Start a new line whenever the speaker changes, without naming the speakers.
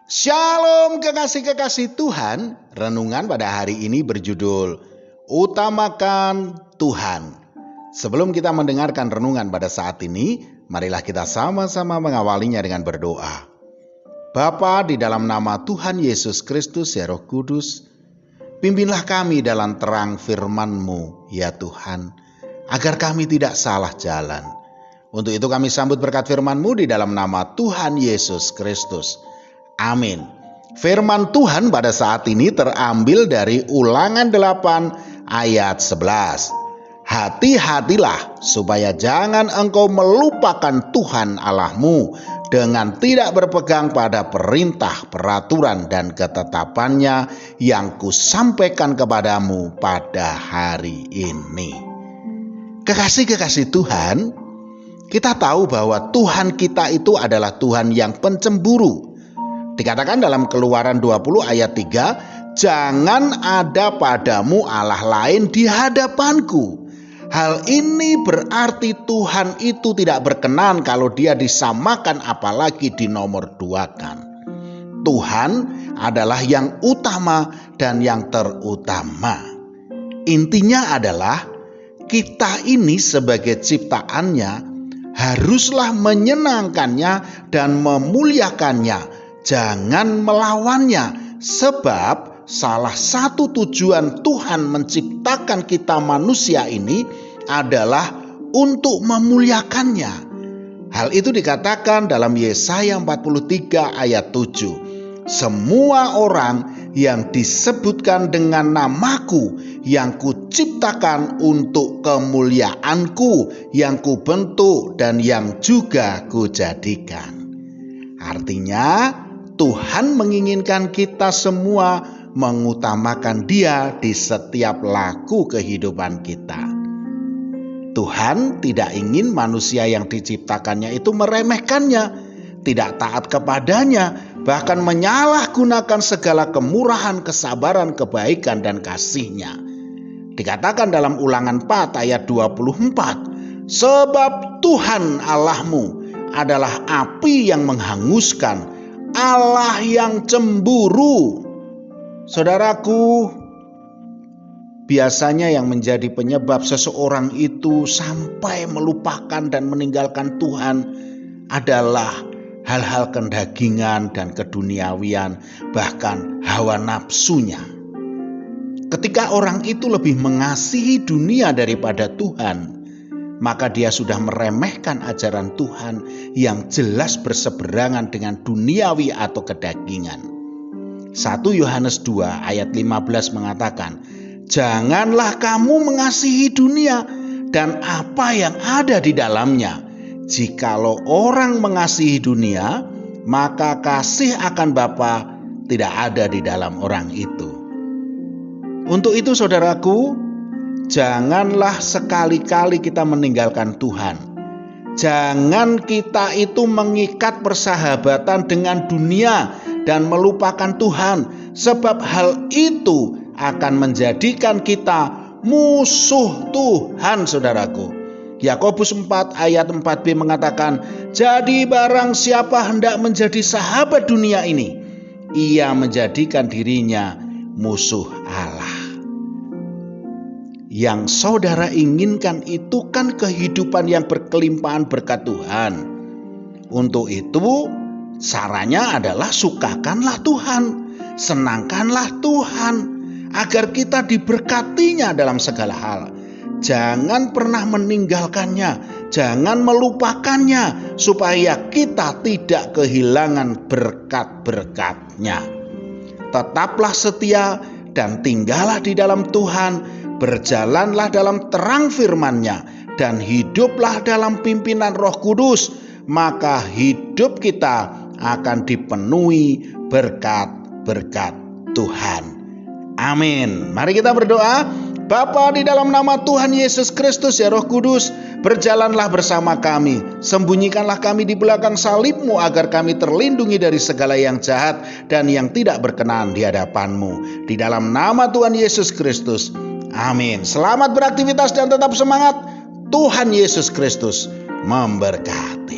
Shalom kekasih-kekasih Tuhan. Renungan pada hari ini berjudul Utamakan Tuhan. Sebelum kita mendengarkan renungan pada saat ini, marilah kita sama-sama mengawalinya dengan berdoa. Bapa, di dalam nama Tuhan Yesus Kristus ya Roh Kudus, pimpinlah kami dalam terang firman-Mu ya Tuhan, agar kami tidak salah jalan. Untuk itu kami sambut berkat firman-Mu di dalam nama Tuhan Yesus Kristus. Amin. Firman Tuhan pada saat ini terambil dari Ulangan 8 ayat 11. Hati-hatilah supaya jangan engkau melupakan Tuhan Allahmu dengan tidak berpegang pada perintah, peraturan dan ketetapannya yang kusampaikan kepadamu pada hari ini. Kekasih-kekasih Tuhan, kita tahu bahwa Tuhan kita itu adalah Tuhan yang pencemburu. Dikatakan dalam Keluaran 20 ayat 3, jangan ada padamu Allah lain di hadapanku. Hal ini berarti Tuhan itu tidak berkenan kalau dia disamakan apalagi dinomorduakan. Tuhan adalah yang utama dan yang terutama. Intinya adalah kita ini sebagai ciptaannya haruslah menyenangkannya dan memuliakannya. Jangan melawannya, sebab salah satu tujuan Tuhan menciptakan kita manusia ini adalah untuk memuliakannya. Hal itu dikatakan dalam Yesaya 43 ayat 7. Semua orang yang disebutkan dengan namaku yang kuciptakan untuk kemuliaanku, yang kubentuk dan yang juga kujadikan. Artinya Tuhan menginginkan kita semua mengutamakan Dia di setiap laku kehidupan kita. Tuhan tidak ingin manusia yang diciptakannya itu meremehkannya, tidak taat kepadanya, bahkan menyalahgunakan segala kemurahan, kesabaran, kebaikan, dan kasih-Nya. Dikatakan dalam Ulangan 4 ayat 24, sebab Tuhan Allahmu adalah api yang menghanguskan, Allah yang cemburu. Saudaraku, biasanya yang menjadi penyebab seseorang itu sampai melupakan dan meninggalkan Tuhan adalah hal-hal kedagingan dan keduniawian, bahkan hawa nafsunya. Ketika orang itu lebih mengasihi dunia daripada Tuhan, maka dia sudah meremehkan ajaran Tuhan yang jelas berseberangan dengan duniawi atau kedagingan. 1 Yohanes 2 ayat 15 mengatakan, janganlah kamu mengasihi dunia dan apa yang ada di dalamnya. Jikalau orang mengasihi dunia, maka kasih akan Bapa tidak ada di dalam orang itu. Untuk itu saudaraku, janganlah sekali-kali kita meninggalkan Tuhan. Jangan kita itu mengikat persahabatan dengan dunia dan melupakan Tuhan, sebab hal itu akan menjadikan kita musuh Tuhan, saudaraku. Yakobus 4 ayat 4b mengatakan, jadi barang siapa hendak menjadi sahabat dunia ini, ia menjadikan dirinya musuh Allah. Yang saudara inginkan itu kan kehidupan yang berkelimpahan berkat Tuhan. Untuk itu caranya adalah sukakanlah Tuhan, senangkanlah Tuhan, agar kita diberkatinya dalam segala hal. Jangan pernah meninggalkannya, jangan melupakannya, supaya kita tidak kehilangan berkat-berkatnya. Tetaplah setia dan tinggallah di dalam Tuhan, berjalanlah dalam terang firman-Nya, dan hiduplah dalam pimpinan Roh Kudus, maka hidup kita akan dipenuhi berkat-berkat Tuhan. Amin. Mari kita berdoa. Bapa, di dalam nama Tuhan Yesus Kristus ya Roh Kudus, berjalanlah bersama kami, sembunyikanlah kami di belakang salib-Mu agar kami terlindungi dari segala yang jahat dan yang tidak berkenan di hadapan-Mu. Di dalam nama Tuhan Yesus Kristus. Amin. Selamat beraktivitas dan tetap semangat. Tuhan Yesus Kristus memberkati.